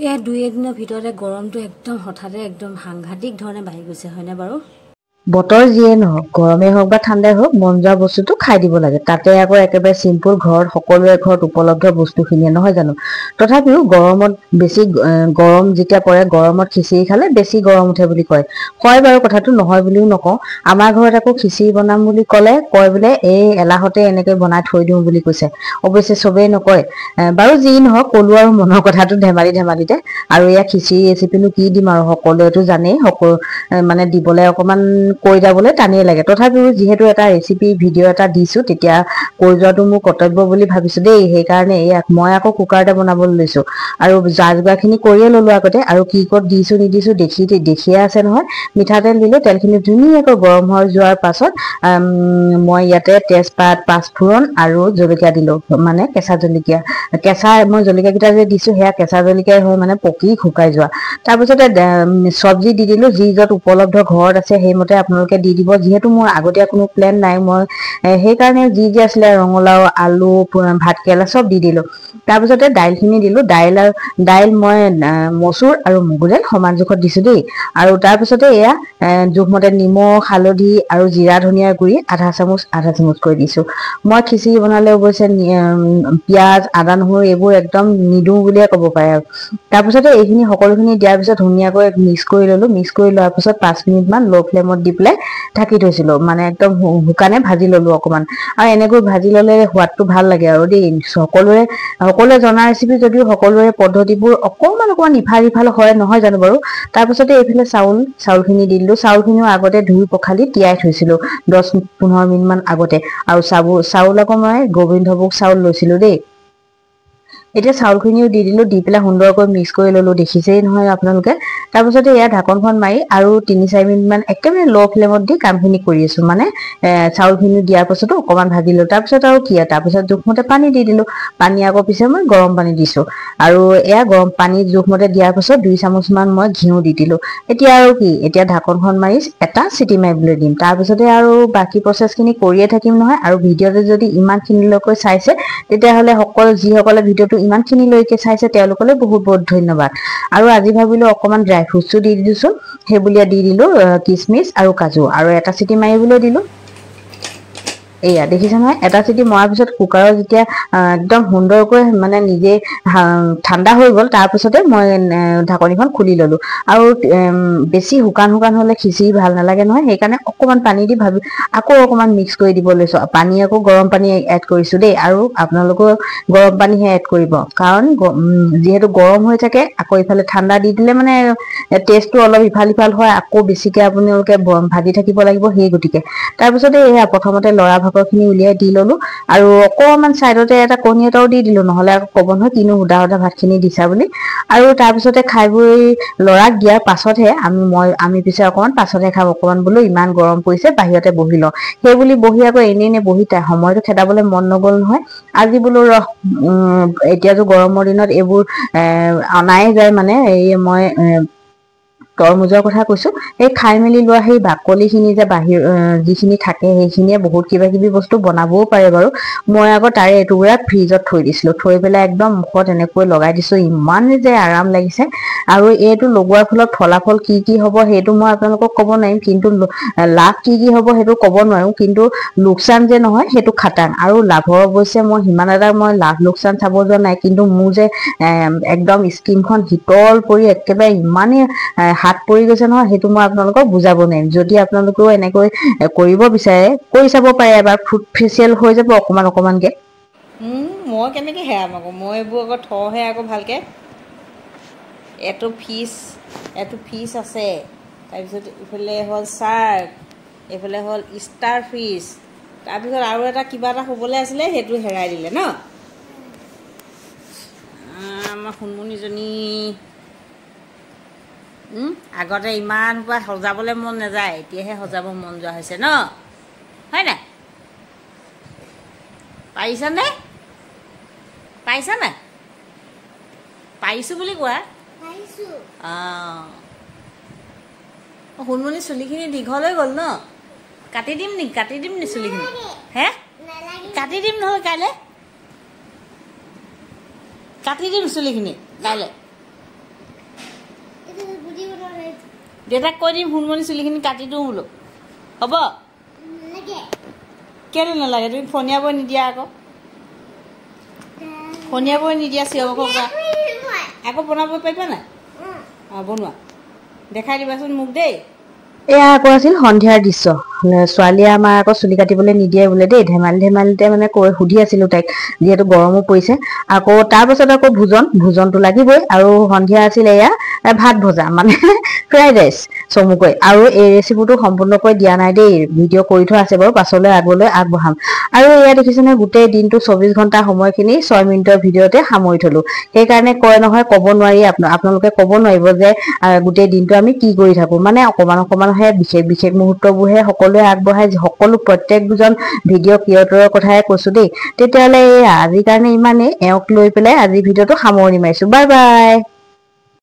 এয়া 2-1 দিনৰ ভিতৰতে গৰমটো একদম হঠাতে একদম সাংঘাতিক ধৰণে বাঢ়ি গৈছে হয়নে বাৰু বতৰ যিয়ে নহওক গৰমে হওক বা ঠাণ্ডাই হওক মন যোৱা বস্তুটো খাই দিব লাগে তাতে আকৌ একেবাৰে সিম্পল ঘৰত সকলোৰে ঘৰত উপলব্ধ বস্তুখিনিয়ে নহয় জানো তথাপিও গৰমত বেছি গৰম যেতিয়া পৰে গৰমত খিচিৰি খালে বেছি গৰম উঠে বুলি কয় হয় বাৰু কথাটো নহয় বুলিও নকওঁ আমাৰ ঘৰত আকৌ খিচিৰি বনাম বুলি ক'লে কয় বোলে এই এলাহতে এনেকে বনাই থৈ দিওঁ বুলি কৈছে অৱশ্যে চবেই নকয় বাৰু যি নহওক কলো আৰু মনৰ কথাটো ধেমালিতে আৰু এয়া খিচিৰি ৰেচিপিনো কি দিম আৰু সকলোৱেতো জানেই সকলো মানে দিবলৈ অকমান কৈ যাবলৈ টানেই লাগে তথাপিও যিহেতু এটা ৰেচিপি ভিডিঅ' এটা দিছো তেতিয়া কৈ যোৱাটো মোৰ কৰ্তব্য বুলি ভাবিছো দেই সেইকাৰণে মই আকৌ কুকাৰতে বনাবলৈ লৈছো আৰু যা যোগাৰখিনি কৰিয়ে ললো আগতে আৰু কি ক'ত দিছো নিদিছো দেখিয়ে আছে নহয় মিঠাতেল দিলো তেলখিনি ধুনীয়াকৈ গৰম হৈ যোৱাৰ পাছত মই ইয়াতে তেজপাত পাঁচফোৰণ আৰু জলকীয়া দিলো মানে কেঁচা জলকীয়া মই জলকীয়া কেইটা যে দিছো সেয়া কেঁচা জলকীয়াই হয় মানে পকি শুকাই যোৱা তাৰপিছতে চব্জি দি দিলো যি য'ত উপলব্ধ ঘৰত আছে সেইমতে আপোনালোকে দি দিব যিহেতু মোৰ আগতীয়া কোনো প্লেন নাই মই সেইকাৰণে যি আছিলে ৰঙালাও আলু ভাতকেৰেলা চব দি দিলো তাৰপিছতে দাইলখিনি দিলো দাইল মই মচুৰ আৰু মগু দাইল সমান জোখত দিছো দেই আৰু তাৰপিছতে এয়া জোখমতে নিমখ হালধি আৰু জিৰা ধনিয়াৰ গুৰি আধা চামুচ কৰি দিছো মই খিচিৰি বনালে অৱশ্যে পিঁয়াজ আদা নহৰু এইবোৰ একদম নিদিওঁ বুলিয়ে ক'ব পাৰে আৰু তাৰপিছতে এইখিনি সকলোখিনি দিয়াৰ পিছত ধুনীয়াকৈ মিক্স কৰি ললো মিক্স কৰি লোৱাৰ পিছত 5 মিনিট মান ল' ফ্লেমত দি পেলাই ঢাকি থৈছিলো মানে একদম শুকানে ভাজি ললো অকমান আৰু এনেকৈ ভাজি ললে সোৱাদটো ভাল লাগে আৰু দেই সকলোৱে জনা ৰেচিপি যদিও সকলোৰে পদ্ধতিবোৰ অকমান ইফাল সিফাল হয় নহয় জানো বাৰু তাৰপিছতে এইফালে চাউলখিনি দি দিলো চাউলখিনিও আগতে ধুই পখালি তিয়াই থৈছিলো 10-15 মিনিট মান আগতে আৰু চাউল আকৌ মই গোবিন্দভোগ চাউল লৈছিলো দেই এতিয়া চাউলখিনিও দি দিলো দি পেলাই সুন্দৰকৈ মিক্স কৰি ললো দেখিছেই নহয় আপোনালোকে তাৰপিছতে এয়া ঢাকনখন মাৰি আৰু 3-4 মিনিট মান একেবাৰে ল' ফ্লেমত দি কামখিনি কৰি আছো মানে চাউলখিনি দিয়াৰ পাছতো অকমান ভাজিলো তাৰপিছত আৰু কি তাৰপিছত জোখমতে পানী দি দিলো পানী আকৌ পিছে মই গৰম পানী দিছো আৰু এয়া গৰম পানী জোখমতে দিয়াৰ পাছত 2 চামুচ মান মই ঘিউ দি দিলো এতিয়া আৰু কি এতিয়া ঢাকনখন মাৰি এটা চিটি মাৰিবলৈ দিম তাৰপিছতে আৰু বাকী প্ৰচেছখিনি কৰিয়ে থাকিম নহয় আৰু ভিডিঅ'টো যদি ইমানখিনিলৈকে চাইছে তেতিয়াহ'লে যিসকলে ভিডিঅ'টো ইমানখিনিলৈকে চাইছে তেওঁলোকলৈ বহুত বহুত ধন্যবাদ আৰু আজি ভাবিলো অকমান ড্ৰাই ফ্ৰুটছো দি দিছো সেইবুলিয়ে দি দিলো কিচমিচ আৰু কাজু আৰু এটা চিটি মাৰিবলৈ দিলো এয়া দেখিছে নহয় এটা চিটি মৰাৰ পিছত কুকাৰত যেতিয়া একদম সুন্দৰকৈ মানে নিজে ঠাণ্ডা হৈ গ'ল তাৰপিছতে মই ঢাকনিখন খুলি ললো আৰু বেছি শুকান হলে খিচিৰি ভাল নালাগে নহয় সেইকাৰণে অকমান পানী দি আকৌ অকমান মিক্স কৰি দিব লৈছো পানী আকৌ গৰম পানী এড কৰিছো দেই আৰু আপোনালোকেও গৰম পানীহে এড কৰিব কাৰণ যিহেতু গৰম হৈ থাকে আকৌ ইফালে ঠাণ্ডা দি দিলে মানে টেষ্টটো অলপ ইফাল সিফাল হয় আকৌ বেছিকে আপোনালোকে ভাজি থাকিব লাগিব সেই গতিকে তাৰপিছতে এয়া প্ৰথমতে লৰা ভাগৰখিনি উলিয়াই দি ললো আৰু অকমান চাইডতে এটা কণী এটাও দি দিলো নহলে আকৌ ক'ব নহয় কিনো সুদা ভাতখিনি দিছা বুলি আৰু তাৰপিছতে খাই বৈ লৰাক দিয়াৰ পাছতহে আমি পিছে অকমান পাছতহে খাম অকমান বোলো ইমান গৰম পৰিছে বাহিৰতে বহি লওঁ সেই বুলি বহি আকৌ এনেই বহি সময়টো খেদাবলৈ মন নগল নহয় আজি বোলো এতিয়াতো গৰমৰ দিনত এইবোৰ অনাই যায় মানে মই তৰমুজৰ কথা কৈছো এই খাই মেলি লোৱা সেই বাকলিখিনি যে বাহিৰ যিখিনি থাকে সেইখিনিয়ে বহুত কিবা কিবি বস্তু বনাবও পাৰে বাৰু মই আকৌ তাৰে এটুকুৰা ফ্ৰিজত থৈ দিছিলো থৈ পেলাই একদম মুখত এনেকৈ লগাই দিছো ইমান যে আৰাম লাগিছে আৰু এইটো লগোৱাৰ ফলত ফলাফল কি হ'ব সেইটো মই আপোনালোকক ক'ব নোৱাৰিম কিন্তু লাভ কি হ'ব সেইটো ক'ব নোৱাৰো কিন্তু লোকচান যে নহয় সেইটো খাটাং আৰু লাভৰ অৱশ্যে মই সিমান এটা লাভ লোকচান চাব যোৱা নাই কিন্তু মোৰ যে একদম স্কিনখন শীতল পৰি একেবাৰে ইমানেই হাত পৰি গৈছে নহয় সেইটো মই আপোনালোকক বুজাব নোৱাৰিম যদি আপোনালোকেও এনেকৈ কৰিব বিচাৰে কৰি চাব পাৰে এবাৰ ফুড ফেচিয়েল হৈ যাব অকমানকে মই কেনেকৈ হেৰাম আকৌ মই এইবোৰ আকৌ থওঁহে আকৌ ভালকৈ এইটো ফিছ আছে তাৰপিছত ইফালে হ'ল চাৰ্ক এইফালে হ'ল ষ্টাৰ ফিছ তাৰপিছত আৰু এটা কিবা এটা হ'বলৈ আছিলে সেইটো হেৰাই দিলে ন আমাৰ সোণমণিজনী আগতে ইমান সোপা সজাবলৈ মন নাযায় এতিয়াহে সজাব মন যোৱা হৈছে ন হয় নাই পাৰিছানে পাৰিছোঁ বুলি কোৱা সোণমণি চুলিখিনি দীঘল হৈ গ'ল ন কাটি দিম নি চুলিখিনি হে কাটি দিম নহ'লে কাইলৈ কাটি দিম চুলিখিনি কাইলৈ দেউতাক কৈ দিম সোণমণি চুলিখিনি কাটি দিওঁ বোলো হ'ব কেলৈ নালাগে তুমি ফণিয়াবই নিদিয়া আকৌ ফণিয়াবই নিদিয়া চিঞৰ বাখৰ কৰা আকৌ বনাব পাৰিবা নাই অঁ বনোৱা দেখাই দিবাচোন মোক দেই এয়া আকৌ আছিল সন্ধিয়াৰ দৃশ্য ছোৱালীয়ে আমাৰ আকৌ চুলি কাটিবলৈ নিদিয়ে বোলে দেই ধেমালিতে মানে কৈ সুধি আছিলো তাইক যিহেতু গৰমো পৰিছে আকৌ তাৰপাছত আকৌ ভোজনটো লাগিবই আৰু সন্ধিয়া আছিল এয়া ভাত ভজা মানে ফ্ৰাইড ৰাইচ চমুকৈ আৰু এই ৰেচিপিটো সম্পূৰ্ণকৈ দিয়া নাই দেই ভিডিঅ' কৰি থোৱা আছে বাৰু পাছলৈ আগলৈ আগবঢ়াম আৰু এয়া দেখিছেনে গোটেই দিনটো 24 ঘণ্টা সময়খিনি 6 মিনিটৰ ভিডিঅ'তে সামৰি থলো সেইকাৰণে কয় নহয় ক'ব নোৱাৰি আপোনালোকে ক'ব নোৱাৰিব যে গোটেই দিনটো আমি কি কৰি থাকো মানে অকমানহে বিশেষ মুহূৰ্তবোৰহে সকলোৱে আগবঢ়াই সকলো প্ৰত্যেকজন ভিডিঅ' ক্ৰিয়েটৰৰ কথাই কৈছো দেই তেতিয়াহ'লে আজিৰ কাৰণে ইমানেই এওঁক লৈ পেলাই আজি ভিডিঅ'টো সামৰণি মাৰিছো বাই বাই